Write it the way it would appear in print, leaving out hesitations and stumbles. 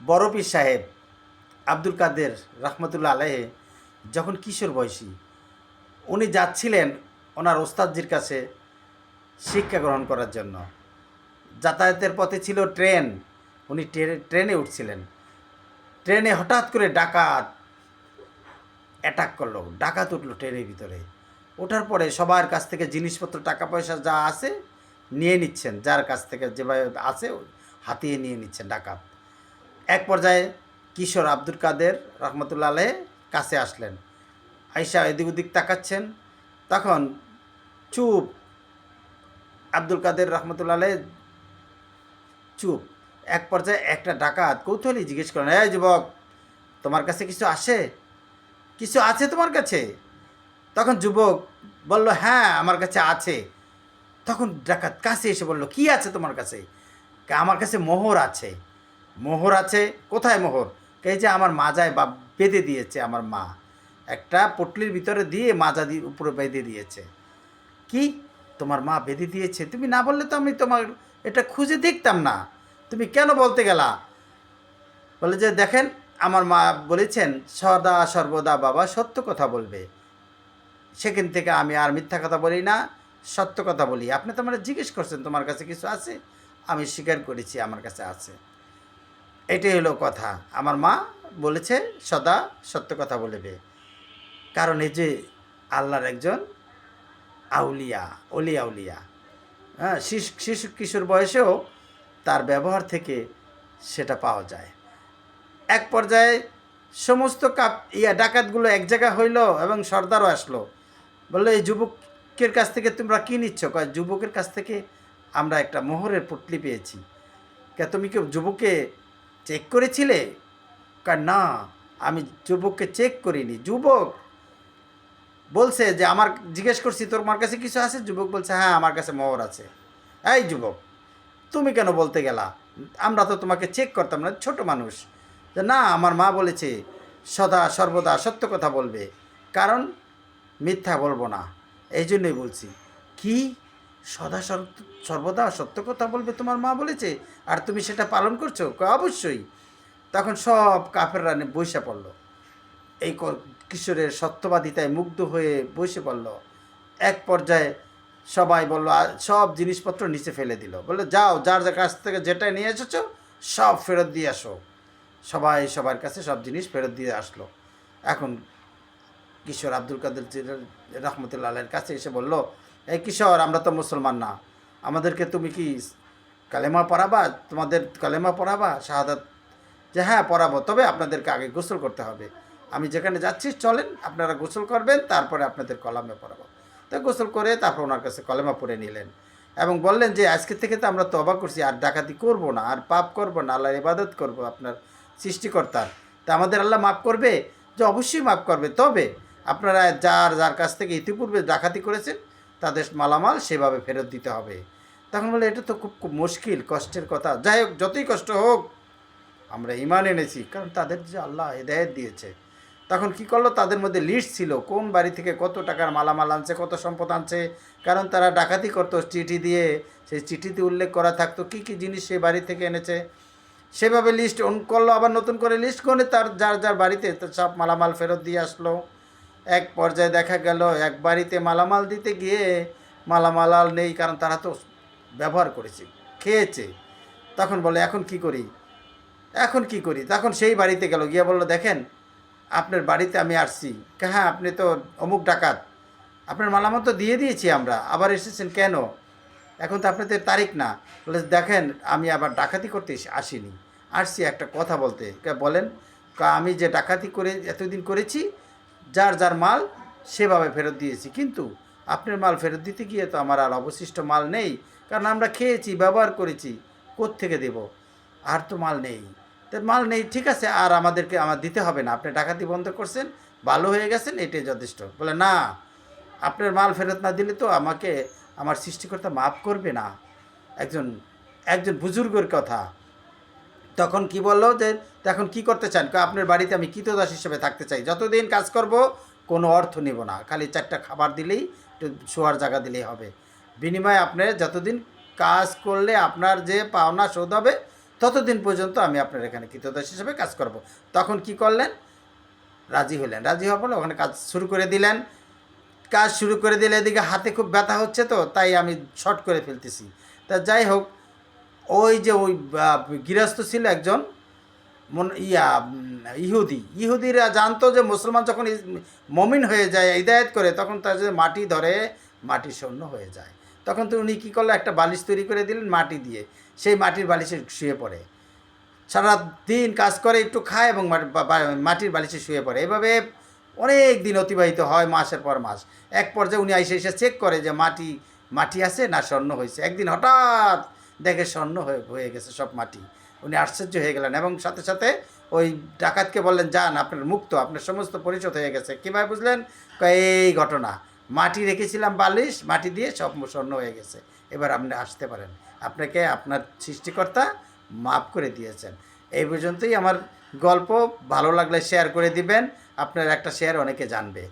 বড় পীর সাহেব আব্দুল কাদের রহমতুল্লাহ আলাইহি যখন কিশোর বয়সী, উনি যাচ্ছিলেন ওনার ওস্তাদজির কাছে শিক্ষা গ্রহণ করার জন্য। যাতায়াতের পথে ছিল ট্রেন, উনি ট্রেনে উঠছিলেন। ট্রেনে হঠাৎ করে ডাকাত অ্যাটাক করলো, ডাকাত উঠলো ট্রেনের ভিতরে। ওঠার পরে সবার কাছ থেকে জিনিসপত্র টাকা পয়সা যা আছে নিয়ে নিচ্ছেন, যার কাছ থেকে যেভাবে আছে হাতিয়ে নিয়ে নিচ্ছেন ডাকাত। এক পর্যায়ে কিশোর আব্দুল কাদের রহমতুল্লাহ আলাইহি কাছে আসলেন, আইসা এদিক ওদিক তাকাচ্ছেন। তখন চুপ, আব্দুল কাদের রহমতুল্লাহ আলাইহি চুপ। এক পর্যায়ে একটা ডাকাত কৌতূহলী জিজ্ঞেস করেন, এই যুবক, তোমার কাছে কিছু আসে, কিছু আছে তোমার কাছে? তখন যুবক বলল, হ্যাঁ আমার কাছে আছে। তখন ডাকাত কাছে এসে বলল, কি আছে তোমার কাছে? আমার কাছে মোহর আছে। মোহর আছে? কোথায় মোহর? এই যে আমার মাজায় বা বেঁধে দিয়েছে আমার মা, একটা পটলির ভিতরে দিয়ে মাজা দিয়ে উপরে বেঁধে দিয়েছে। কি, তোমার মা বেঁধে দিয়েছে? তুমি না বললে তো আমি তোমার এটা খুঁজে দেখতাম না, তুমি কেন বলতে গেলা? বলে যে দেখেন, আমার মা বলেছেন সদা সর্বদা বাবা সত্য কথা বলবে। সেখান থেকে আমি আর মিথ্যা কথা বলি না, সত্য কথা বলি। আপনি তো আমার জিজ্ঞেস করছেন তোমার কাছে কিছু আছে, আমি স্বীকার করেছি আমার কাছে আছে। এটাই হলো কথা। আমার মা বলেছে সদা সত্য কথা বলবে, কারণ এই যে আল্লাহর একজন আউলিয়া, অলি আউলিয়া। হ্যাঁ, শিশু কিশোর বয়সেও তার ব্যবহার থেকে সেটা পাওয়া যায়। এক পর্যায়ে সমস্ত ডাকাতগুলো এক জায়গায় হইল এবং সর্দারও আসলো। বললো, এই যুবকের কাছ থেকে তোমরা কী নিচ্ছ? কয়, যুবকের কাছ থেকে আমরা একটা মোহরের পুটলি পেয়েছি। কে, তুমি কি যুবককে চেক করেছিলে? কয়, না, আমি যুবককে চেক করিনি। যুবক বলছে যে আমার জিজ্ঞেস করছি তোমার কাছে কিছু আছে? যুবক বলছে, হ্যাঁ আমার কাছে মোহর আছে। এই যুবক, তুমি কেন বলতে গেলা? আমরা তো তোমাকে চেক করতাম না, ছোট মানুষ। যে না, আমার মা বলেছে সদা সর্বদা সত্য কথা বলবে, কারণ মিথ্যা বলবো না, এই জন্যই বলছি। কি, সদা সর্বদা সত্য কথা বলবে তোমার মা বলেছে, আর তুমি সেটা পালন করছো? অবশ্যই। তখন সব কাফেররা বসে পড়ল, এই কিশোরের সত্যবাদিতায় মুগ্ধ হয়ে বসে পড়ল। এক পর্যায়ে সবাই বলল, সব জিনিসপত্র নিচে ফেলে দিল। বললো, যাও, যার যার কাছ থেকে যেটা নিয়ে এসেছো সব ফেরত দিয়ে আসো। সবাই সবার কাছে সব জিনিস ফেরত দিয়ে আসলো। এখন কিশোর আব্দুল কাদের রহমতুল্লাহ আলাইহির কাছে এসে বলল, এই কিশোর, আমরা তো মুসলমান না, আমাদেরকে তুমি কি কালেমা পড়াবা? তোমাদের কালেমা পড়াবা, শাহাদাত? যে হ্যাঁ পড়াবো, তবে আপনাদেরকে আগে গোসল করতে হবে। আমি যেখানে যাচ্ছি চলেন, আপনারা গোসল করবেন, তারপরে আপনাদের কলেমা পড়াবো। তো গোসল করে তারপর ওনার কাছে কলেমা পড়ে নিলেন এবং বললেন যে আজকে থেকে তো আমরা তওবা করছি, আর ডাকাতি করব না, আর পাপ করব না, আল্লাহর ইবাদত করব আপনার সৃষ্টিকর্তার। তা আমাদের আল্লাহ মাফ করবে? যে অবশ্যই মাফ করবে, তবে আপনারা যার যার কাছ থেকে ইতিপূর্বে ডাকাতি করেছেন তাদের মালামাল সেভাবে ফেরত দিতে হবে। তখন বলে, এটা তো খুব খুব মুশকিল, কষ্টের কথা। যাই হোক, যতই কষ্ট হোক আমরা ঈমান এনেছি, কারণ তাদের যে আল্লাহ হেদায়েত দিয়েছে। তখন কি করলো, তাদের মধ্যে লিস্ট ছিল কোন বাড়ি থেকে কত টাকার মালামাল আনছে, কত সম্পদ আনছে, কারণ তারা ডাকাতি করতো চিঠি দিয়ে। সেই চিঠিতে উল্লেখ করা থাকতো কী কী জিনিস সেই বাড়ি থেকে এনেছে। সেভাবে লিস্ট অন করলো, আবার নতুন করে লিস্ট করে তার যার যার বাড়িতে সব মালামাল ফেরত দিয়ে আসলো। এক পর্যায়ে দেখা গেল এক বাড়িতে মালামাল দিতে গিয়ে মালামাল নেই, কারণ তারা তো ব্যবহার করেছে, খেয়েছে। তখন বলে, এখন কি করি, এখন কি করি? তখন সেই বাড়িতে গেল, গিয়ে বলল, দেখেন আপনার বাড়িতে আমি আসছি। হ্যাঁ, আপনি তো অমুক ডাকাত, আপনার মালামাল তো দিয়ে দিয়েছি আমরা, আবার এসেছেন কেন? এখন তো আপনাদের তারিখ না। বলে, দেখেন আমি আবার ডাকাতি করতে আসিনি, আসছি একটা কথা বলতে। বলেন। আমি যে ডাকাতি করে এতদিন করেছি, যার যার মাল সেভাবে ফেরত দিয়েছি, কিন্তু আপনার মাল ফেরত দিতে গিয়ে তো আমার আর অবশিষ্ট মাল নেই, কারণ আমরা খেয়েছি, ব্যবহার করেছি, কোত্থেকে দেব? আর তো মাল নেই। তো মাল নেই, ঠিক আছে, আর আমাদেরকে আমার দিতে হবে না, আপনি ডাকাতি বন্ধ করছেন, ভালো হয়ে গেছেন, এটাই যথেষ্ট। বলে, না, আপনার মাল ফেরত না দিলে তো আমাকে আমার সৃষ্টিকর্তা মাফ করবে না। একজন একজন বুজুর্গের কথা। তখন কি বললো যে, এখন কি করতে চান? আপনার বাড়িতে আমি কৃতদাস হিসেবে থাকতে চাই, যতদিন কাজ করব কোনো অর্থ নেব না, খালি 4টা খাবার দিলেই, একটু শোয়ার জায়গা দিলেই হবে। বিনিময়ে আপনি যতদিন কাজ করলে আপনার যে পাওনা শোধ হবে ততদিন পর্যন্ত আমি আপনার এখানে কৃতদাস হিসেবে কাজ করব। তখন কি করলেন? রাজি হলেন। রাজি হওয়ার ফলে ওখানে কাজ শুরু করে দিলেন। কাজ শুরু করে দিলে এদিকে হাতে খুব ব্যথা হচ্ছে, তো তাই আমি শর্ট করে ফেলতেছি। তা যাই হোক, ওই যে ওই গৃহস্থ ছিল একজন ইহুদিরা জানতো যে মুসলমান যখন মমিন হয়ে যায়, হিদায়ত করে, তখন তার যে মাটি ধরে মাটি শূন্য হয়ে যায়। তখন তো উনি কী করলো, একটা বালিশ তৈরি করে দিলেন মাটি দিয়ে, সেই মাটির বালিশে শুয়ে পড়ে, সারা দিন কাজ করে, একটু খায় এবং মাটির বালিশে শুয়ে পড়ে। এভাবে অনেক দিন অতিবাহিত হয়, মাসের পর মাস। এক পর্যায়ে উনি এসে চেক করে যে মাটি মাটি আছে না স্বর্ণ হয়েছে। একদিন হঠাৎ দেখে স্বর্ণ হয়ে গেছে সব মাটি। উনি আশ্চর্য হয়ে গেলেন এবং সাথে সাথে ওই ডাকাতকে বললেন, যান, আপনার মুক্ত, আপনার সমস্ত পরিশোধ হয়ে গেছে। কীভাবে বুঝলেন? এই ঘটনা, মাটি রেখেছিলাম বালিশ, মাটি দিয়ে সব স্বর্ণ হয়ে গেছে, এবার আপনি আসতে পারেন, আপনাকে আপনার সৃষ্টিকর্তা মাফ করে দিয়েছেন। এই পর্যন্তই আমার গল্প। ভালো লাগলে শেয়ার করে দিবেন, আপনার একটা শেয়ার অনেকে জানবে।